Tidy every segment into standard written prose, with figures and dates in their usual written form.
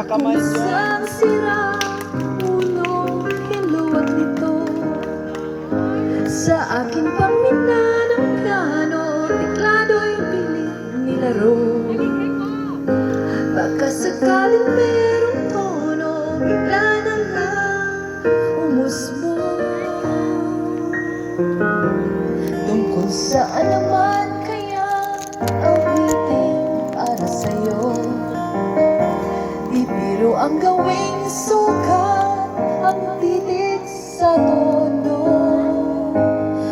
kamay dyan. Isang sira, ulo, hiluwat nito. Sa aking paminanang piano, tiklado'y pilit nilaro. Baka sakaling merong tono, bigla na lang umusbong. Tungkol saan naman kaya awitin para sa'yo? Di biro ang gawing sukat, ang titik sa tono.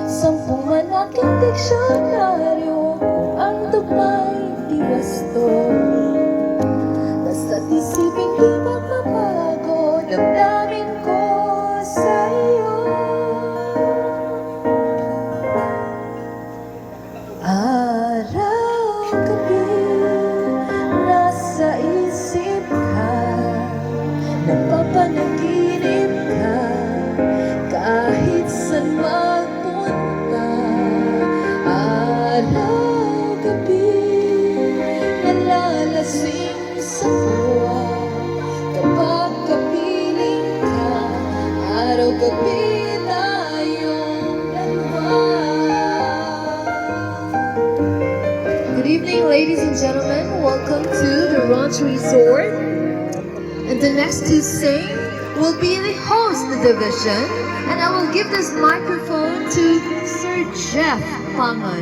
10 man aking diksyonaryo, kung ang tugma'y di wasto. Basta't isipin di magbabago, damdamin ko sa'yo. Araw-gabi, nasa isip ka, napapanaginip ka, kahit saan magpunta. Araw-gabi, nalalasing sa tuwa, kapag kapiling ka, araw-gabi tayong dalawa. Good evening, ladies and gentlemen. Welcome to the Ranch Resort. And the next to sing will be the host division. And I will give this microphone to Sir Jeff Pangan.